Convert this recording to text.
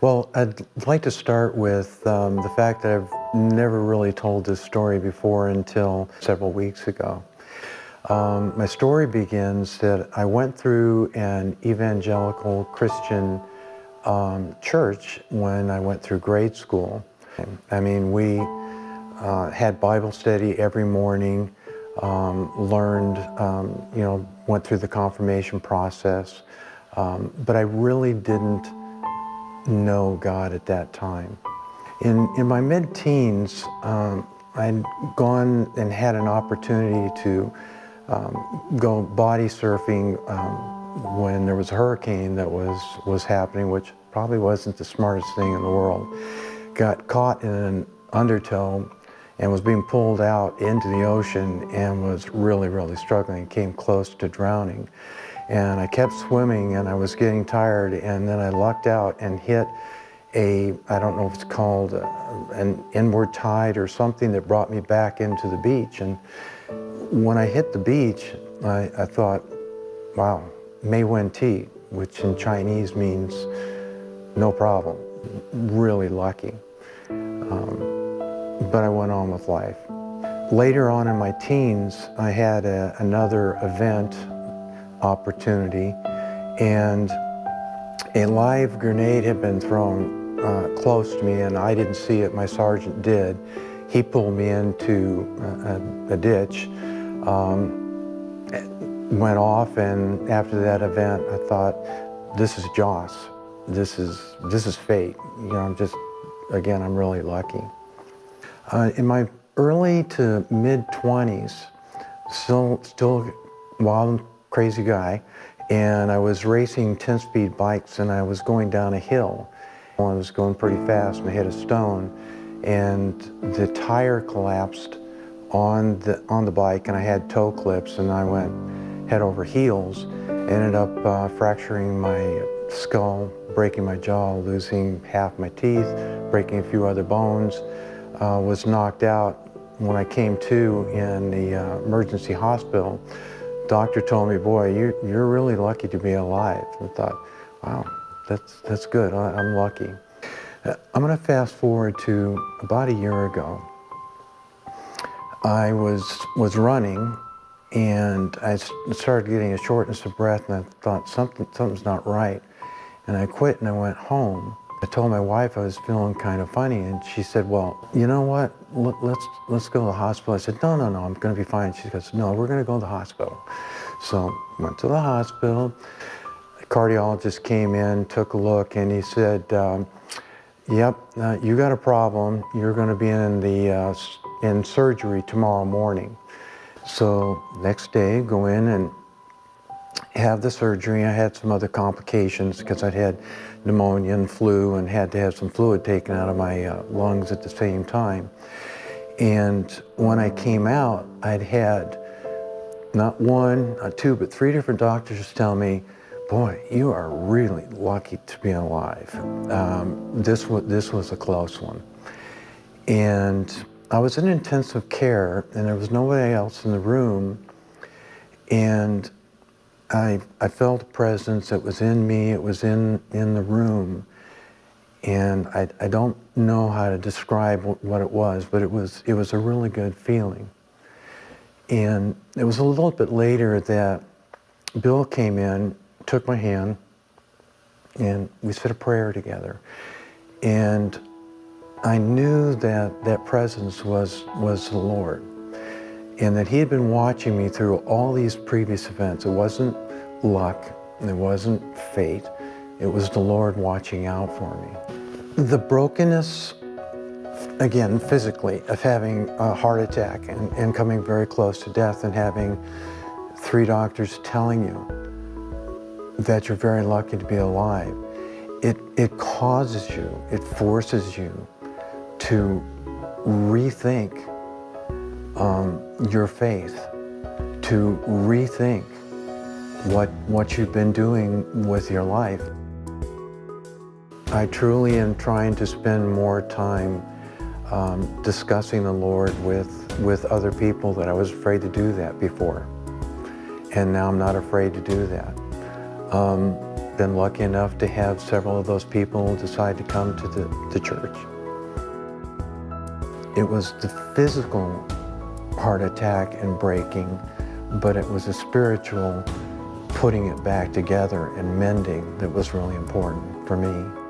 Well, I'd like to start with the fact that I've never really told this story before until several weeks ago. My story begins that I went through an evangelical Christian church when I went through grade school. I mean, we had Bible study every morning, learned, went through the confirmation process, but I really didn't know God at that time. In my mid-teens, I'd gone and had an opportunity to go body surfing when there was a hurricane that was happening, which probably wasn't the smartest thing in the world. Got caught in an undertow and was being pulled out into the ocean and was really, really struggling, came close to drowning. And I kept swimming and I was getting tired, and then I lucked out and hit I don't know if it's called an inward tide or something that brought me back into the beach. And when I hit the beach, I thought, wow, Mei Wen Ti, which in Chinese means no problem, really lucky. But I went on with life. Later on in my teens, I had another event opportunity, and a live grenade had been thrown close to me, and I didn't see it, my sergeant did. He pulled me into a ditch, went off, and after that event I thought, this is Joss, this is fate. You know, I'm really lucky. In my early to mid-20s, still wild, crazy guy, and I was racing 10-speed bikes, and I was going down a hill. I was going pretty fast and I hit a stone, and the tire collapsed on the bike, and I had toe clips, and I went head over heels. Ended up fracturing my skull, breaking my jaw, losing half my teeth, breaking a few other bones. Was knocked out. When I came to in the emergency hospital, doctor told me, boy, you're really lucky to be alive. And I thought, wow, that's good, I'm lucky. I'm gonna fast forward to about a year ago. I was running, and I started getting a shortness of breath, and I thought something's not right. And I quit and I went home. I told my wife I was feeling kind of funny, and she said, well, you know what, let's go to the hospital. I said, no, I'm gonna be fine. She goes, no, we're gonna go to the hospital. So went to the hospital. The cardiologist came in, took a look, and he said, yep, you got a problem. You're gonna be in surgery tomorrow morning. So next day, go in and have the surgery. I had some other complications because I'd had pneumonia and flu and had to have some fluid taken out of my lungs at the same time. And when I came out, I'd had not one, not two, but three different doctors tell me, boy, you are really lucky to be alive. This was a close one. And I was in intensive care, and there was nobody else in the room, and I felt a presence that was in me, it was in the room, and I don't know how to describe what it was, but it was a really good feeling. And it was a little bit later that Bill came in, took my hand, and we said a prayer together. And I knew that presence was the Lord, and that He had been watching me through all these previous events. It wasn't luck, it wasn't fate, it was the Lord watching out for me. The brokenness, again, physically, of having a heart attack and coming very close to death, and having three doctors telling you that you're very lucky to be alive, it causes you, it forces you to rethink your faith, to rethink what you've been doing with your life. I truly am trying to spend more time discussing the Lord with other people that I was afraid to do that before. And now I'm not afraid to do that. been lucky enough to have several of those people decide to come to the church. It was the physical heart attack and breaking, but it was a spiritual putting it back together and mending that was really important for me.